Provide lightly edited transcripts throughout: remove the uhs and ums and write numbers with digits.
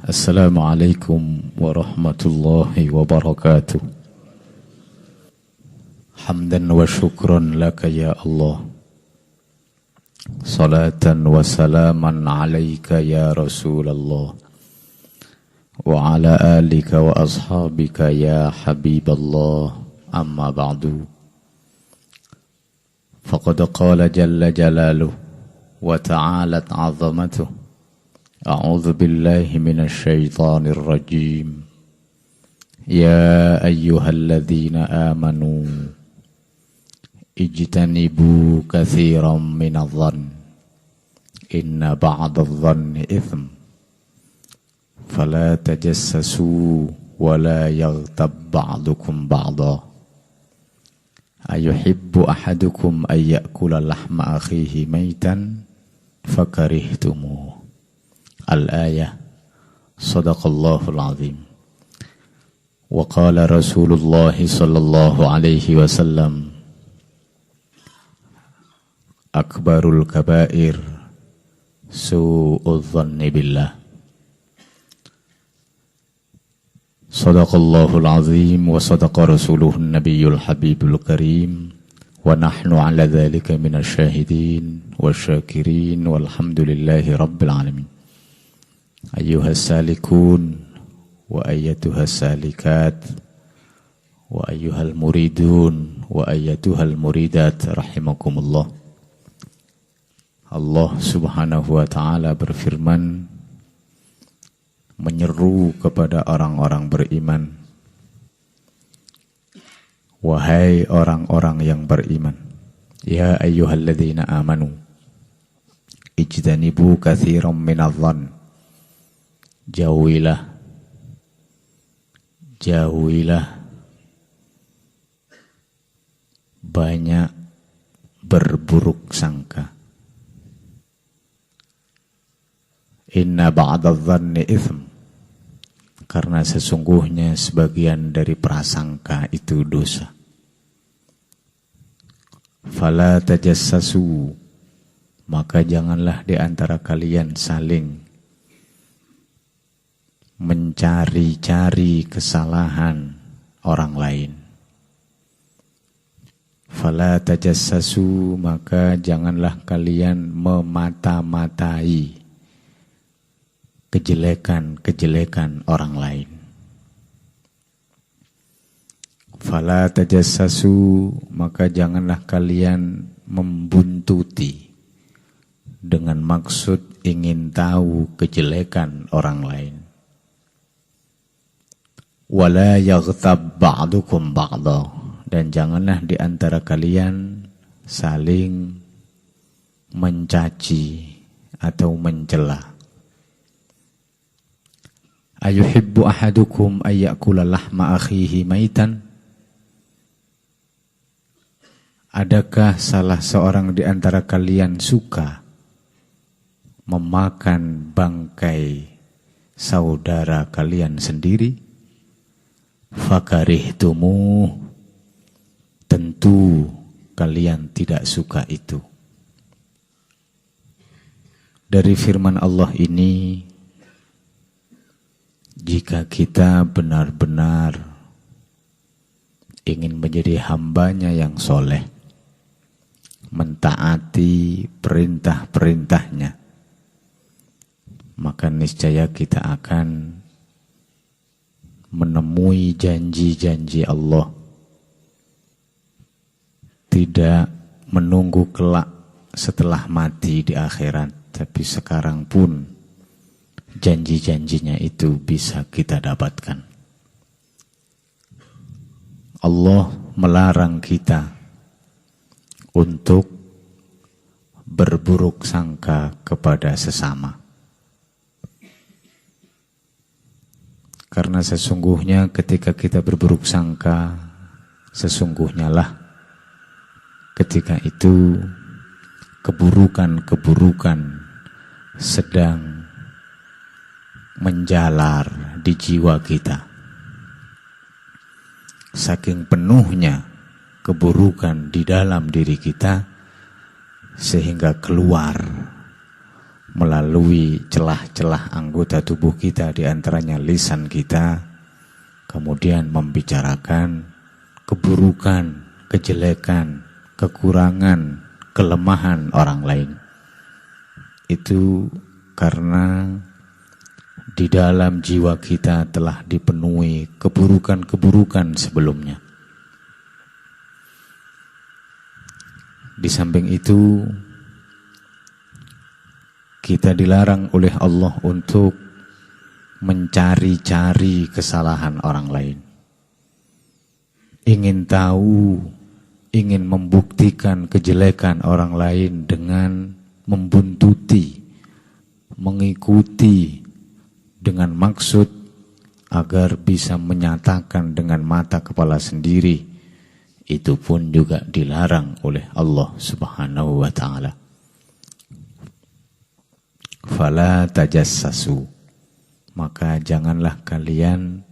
Assalamualaikum warahmatullahi wabarakatuh. Hamdan wa syukran laka ya Allah. Salatan wa salaman alaika ya Rasulullah. Wa ala alika wa ashabika ya Habiballah. Amma ba'du. Faqad qala jalla jalaluh wa ta'alat 'azamatuh. أعوذ بالله من الشيطان الرجيم يا أيها الذين آمنوا اجتنبوا كثيرا من الظن إن بعض الظن إثم فلا تجسسوا ولا يغتب بعضكم بعضا أيحب أحدكم أن يأكل لحم أخيه ميتا فكرهتموه Al-ayah. Sadaqallahul azim. Wa qala Rasulullah sallallahu alaihi wasallam, akbarul kabair su'udz dhanni billah. Sadaqallahul azim wa sadaqa rasuluhun nabiyyul habibul karim. Wa nahnu ala dhalika minasyahidin wasyakirin walhamdulillahi rabbil alamin. Ayyuhas salikun wa ayyatuhas salikat wa ayyuhal muridun wa ayyatuhal muridat rahimakumullah. Allah subhanahu wa ta'ala berfirman, menyeru kepada orang-orang beriman, wahai orang-orang yang beriman, ya ayyuhalladzina amanu ijtanibu katsiran minadh-dhann. Jauhilah banyak berburuk sangka. Inna ba'dadh-dhanni itsm, karena sesungguhnya sebagian dari prasangka itu dosa. Fala tajassasu, maka janganlah di antara kalian saling mencari-cari kesalahan orang lain. Fala tajassasu, maka janganlah kalian memata-matai kejelekan-kejelekan orang lain. Fala tajassasu, maka janganlah kalian membuntuti dengan maksud ingin tahu kejelekan orang lain. Wala yaghtab ba'dukum ba'da, dan janganlah di antara kalian saling mencaci atau mencela. Ayuhibbu ahadukum ay ya'kula lahma akhihi maitan? Adakah salah seorang di antara kalian suka memakan bangkai saudara kalian sendiri? Fakarihtumu, tentu kalian tidak suka itu. Dari firman Allah ini, jika kita benar-benar ingin menjadi hambanya yang soleh, mentaati perintah-perintahnya, maka niscaya kita akan menemui janji-janji Allah, tidak menunggu kelak setelah mati di akhirat, tapi sekarang pun janji-janjinya itu bisa kita dapatkan. Allah melarang kita untuk berburuk sangka kepada sesama. Karena sesungguhnya ketika kita berburuk sangka, sesungguhnya lah ketika itu keburukan-keburukan sedang menjalar di jiwa kita. Saking penuhnya keburukan di dalam diri kita, sehingga keluar melalui celah-celah anggota tubuh kita, di antaranya lisan kita, kemudian membicarakan keburukan, kejelekan, kekurangan, kelemahan orang lain. Itu karena di dalam jiwa kita telah dipenuhi keburukan-keburukan sebelumnya. Di samping itu, kita dilarang oleh Allah untuk mencari-cari kesalahan orang lain. Ingin tahu, ingin membuktikan kejelekan orang lain dengan membuntuti, mengikuti dengan maksud agar bisa menyatakan dengan mata kepala sendiri, itu pun juga dilarang oleh Allah Subhanahu wa ta'ala. Fala tajassasu, maka janganlah kalian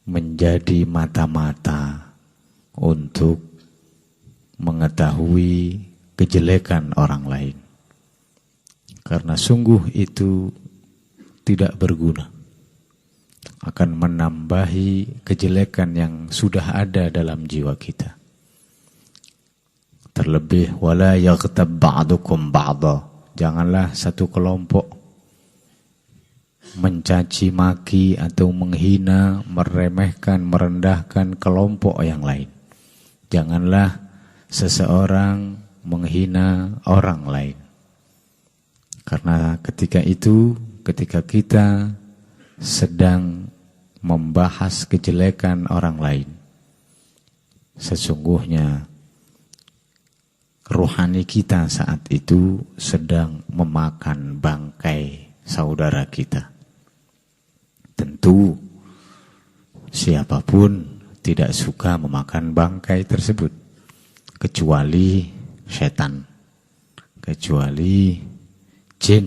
menjadi mata-mata untuk mengetahui kejelekan orang lain, karena sungguh itu tidak berguna, akan menambahi kejelekan yang sudah ada dalam jiwa kita. Terlebih wala yaghtab ba'dukum ba'dha, janganlah satu kelompok mencaci maki atau menghina, meremehkan, merendahkan kelompok yang lain. Janganlah seseorang menghina orang lain. Karena ketika itu, ketika kita sedang membahas kejelekan orang lain, sesungguhnya rohani kita saat itu sedang memakan bangkai saudara kita. Tentu siapapun tidak suka memakan bangkai tersebut, kecuali setan, kecuali jin,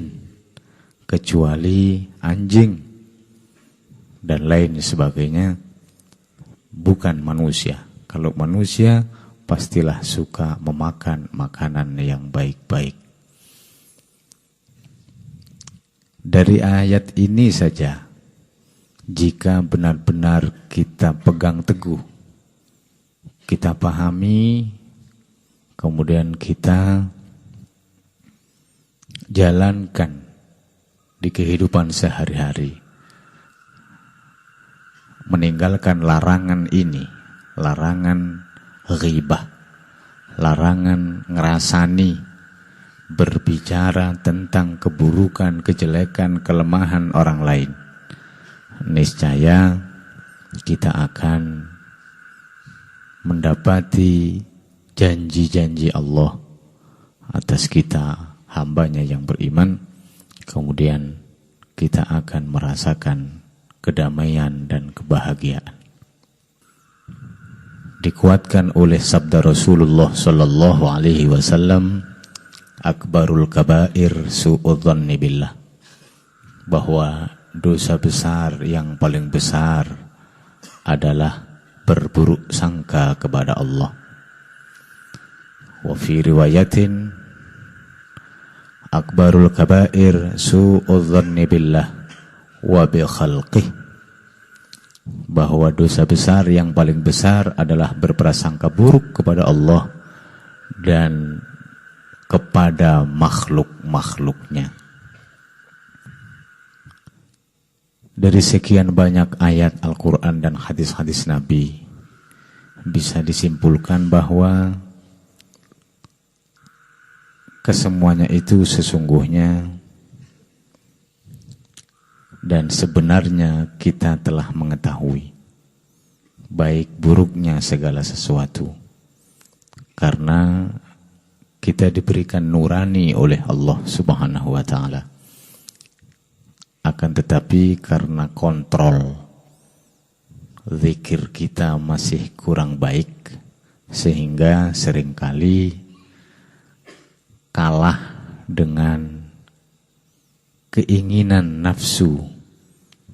kecuali anjing, dan lain sebagainya, bukan manusia. Kalau manusia pastilah suka memakan makanan yang baik-baik. Dari ayat ini saja, jika benar-benar kita pegang teguh, kita pahami, kemudian kita jalankan di kehidupan sehari-hari, meninggalkan larangan ini, larangan ghibah, larangan ngerasani, berbicara tentang keburukan, kejelekan, kelemahan orang lain, niscaya kita akan mendapati janji-janji Allah atas kita, hambanya yang beriman. Kemudian kita akan merasakan kedamaian dan kebahagiaan. Dikuatkan oleh sabda Rasulullah sallallahu alaihi wasallam, akbarul kabair su'udzanni billah, bahwa dosa besar yang paling besar adalah berburuk sangka kepada Allah. Wa fi riwayatin, akbarul kabair su'udzanni billah wa bi khalqih, bahwa dosa besar yang paling besar adalah berprasangka buruk kepada Allah dan kepada makhluk-makhluknya. Dari sekian banyak ayat Al-Quran dan hadis-hadis Nabi, bisa disimpulkan bahwa kesemuanya itu sesungguhnya dan sebenarnya kita telah mengetahui baik buruknya segala sesuatu, karena kita diberikan nurani oleh Allah Subhanahu wa ta'ala. Akan tetapi karena kontrol zikir kita masih kurang baik, sehingga seringkali kalah dengan keinginan nafsu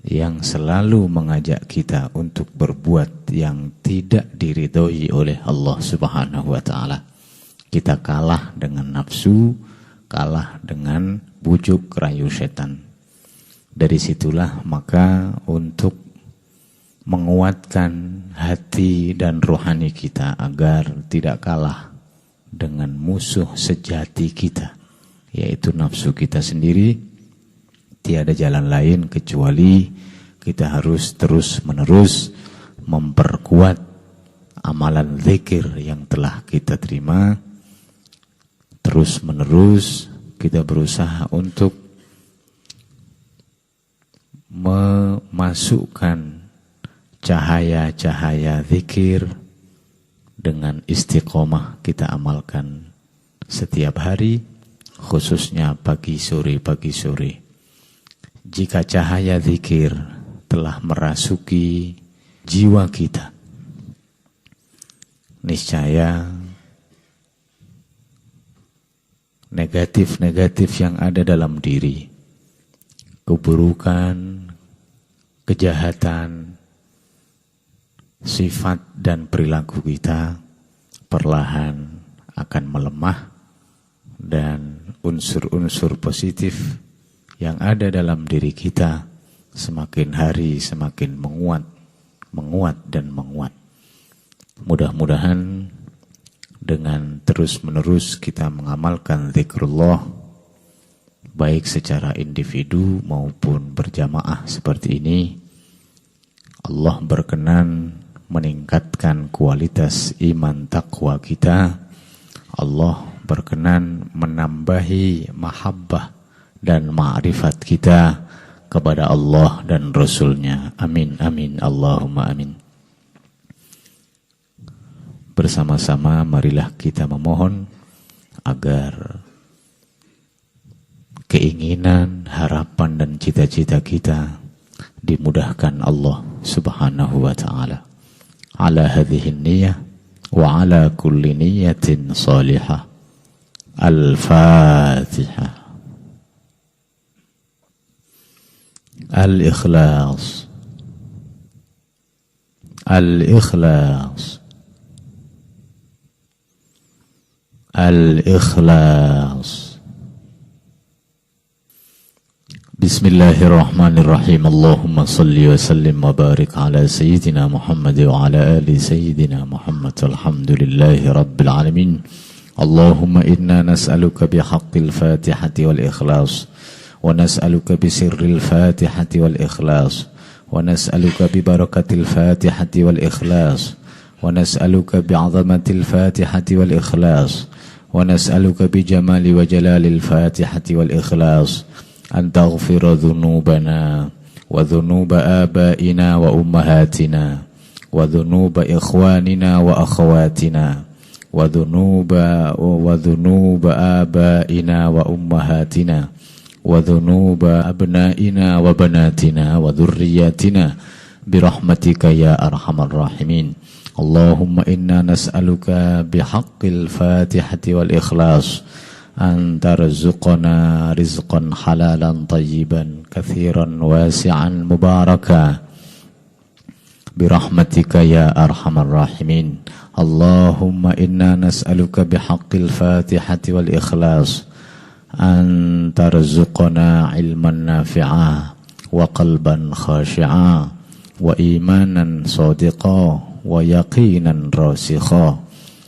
yang selalu mengajak kita untuk berbuat yang tidak diridhoi oleh Allah Subhanahu wa ta'ala. Kita kalah dengan nafsu kalah dengan bujuk rayu setan. Dari situlah maka untuk menguatkan hati dan rohani kita agar tidak kalah dengan musuh sejati kita, yaitu nafsu kita sendiri, tiada jalan lain kecuali kita harus terus-menerus memperkuat amalan zikir yang telah kita terima. Terus-menerus kita berusaha untuk memasukkan cahaya-cahaya zikir dengan istiqomah kita amalkan setiap hari, khususnya pagi sore. Jika cahaya zikir telah merasuki jiwa kita, niscaya negatif-negatif yang ada dalam diri, keburukan, kejahatan, sifat dan perilaku kita perlahan akan melemah, dan unsur-unsur positif yang ada dalam diri kita semakin hari semakin menguat dan menguat. Mudah-mudahan dengan terus-menerus kita mengamalkan zikrullah, baik secara individu maupun berjamaah seperti ini, Allah berkenan meningkatkan kualitas iman takwa kita. Allah berkenan menambahi mahabbah dan ma'rifat kita kepada Allah dan Rasul-Nya. Amin, amin, Allahumma amin. Bersama-sama marilah kita memohon agar keinginan, harapan dan cita-cita kita dimudahkan Allah Subhanahu wa ta'ala. Ala hadhihi niyyah wa ala kulli niyyatin salihah. Al-Fatihah. Al-Ikhlas. Al-Ikhlas. Al-Ikhlas. Bismillahirrahmanirrahim. Allahumma salli wa sallim wa barik ala Sayyidina Muhammad wa ala ali Sayyidina Muhammad. Alhamdulillahi Rabbil Alamin. Allahumma inna nas'aluka bihaqqil fatihati wal ikhlas, wa nas'aluka bisirril fatihati wal ikhlas, wa nas'aluka bibarakatil fatihati wal ikhlas, wa nas'aluka bi'azamatil fatihati wal ikhlas, wa nas'aluka bijamali wa jalalil fatihati wal ikhlas an taghfira dhunubana wa dhunuba abaina wa ummahatina wa dhunuba ikhwanina wa akhawatina wa dhunuba abaina wa ummahatina wa dhunuba abnaina wa banatina wa dhurriyyatina birahmatika ya arhamar rahimin. Allahumma inna nas'aluka bihaqqil fatihati wal ikhlas an tarzuqana rizqan halalan tayyiban kathiran wasi'an mubaraka birahmatika ya arhamar rahimin. Allahumma inna nas'aluka bihaqqil fatihati wal ikhlas an tarzuqana ilman nafi'a wa qalban khashi'a wa imanan sadiqa wa yaqinan rasikha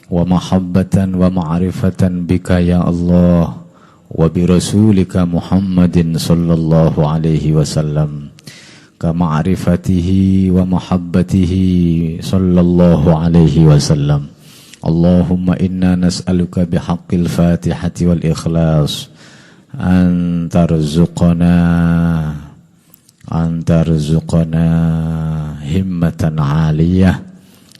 wa mahabbatan wa ma'rifatan bika ya Allah wa bi rasulika Muhammadin sallallahu alaihi wasallam ka ma'rifatihi wa mahabbatihi sallallahu alaihi wasallam. Allahumma inna nas'aluka bihaqqil fatihati wal ikhlas an tarzuqana himmatan 'aliyah,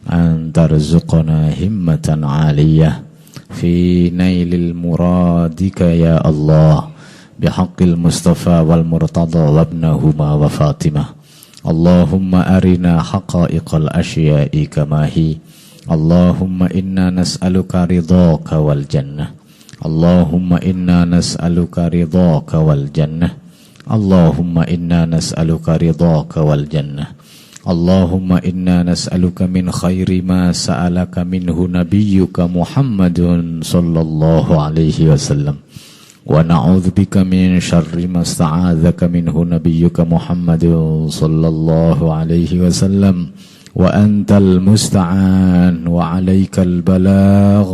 an tarzuqana himmatan 'aliyah fi nailil muradika ya Allah bihaqqil Mustafa wal Murtada wa ibnahuma wa Fatimah. Allahumma arina haqa'iqal asya'i kama hi. Allahumma inna nas'aluka ridhaka wal jannah. Allahumma inna nas'aluka ridhaka wal jannah. Allahumma inna nas'aluka ridhaka wal jannah. Allahumma inna nas'aluka min khairi ma sa'alaka minhu nabiyyuka Muhammadun sallallahu alaihi wasallam ونعوذ بك من شر ما استعاذك منه نبيك محمد صلى الله عليه وسلم وأنت المستعان وعليك البلاغ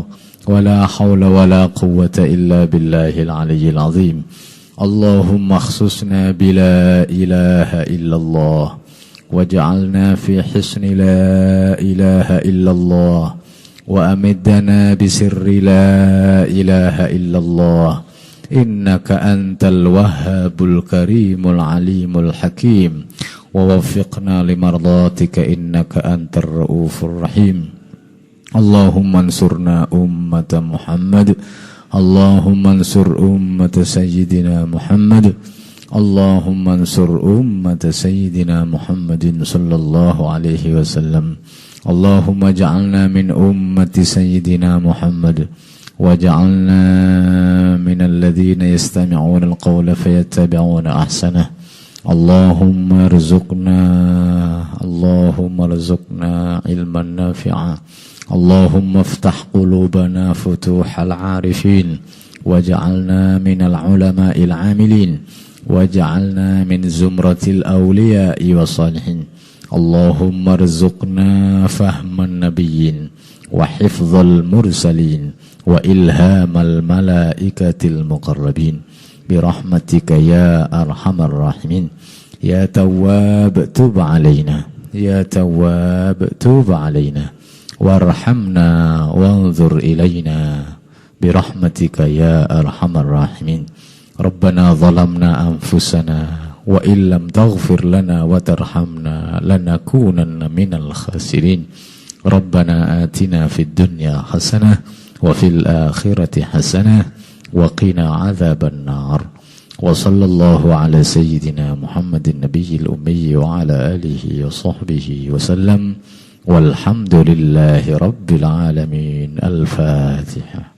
ولا حول ولا قوة إلا بالله العلي العظيم اللهم اخصصنا بلا إله إلا الله واجعلنا في حصن لا إله إلا الله وأمدنا بسر لا إله إلا الله إنك أنت الوهاب الكريم العليم الحكيم ووفقنا لمرضاتك إنك أنت الرؤوف الرحيم اللهم انصرنا أمة محمد اللهم انصر أمة سيدنا محمد اللهم انصر أمة سيدنا محمد صلى الله عليه وسلم اللهم اجعلنا من أمة سيدنا محمد واجعلنا من الذين يستمعون القول فيتبعون أحسنه اللهم ارزقنا علما نافعا اللهم افتح قلوبنا فتوح العارفين واجعلنا من العلماء العاملين واجعلنا من زمرة الأولياء والصالحين اللهم ارزقنا فهم النبيين وحفظ المرسلين وإلهام الملائكة المقربين برحمتك يا أرحم الراحمين يا تواب تب علينا يا تواب تب علينا وارحمنا وانظر إلينا برحمتك يا أرحم الراحمين ربنا ظلمنا أنفسنا وإن لم تغفر لنا وترحمنا لنكونن من الخاسرين ربنا آتنا في الدنيا حسنة وفي الآخرة حسنة وقنا عذاب النار وصلى الله على سيدنا محمد النبي الأمي وعلى آله وصحبه وسلم والحمد لله رب العالمين الفاتحة.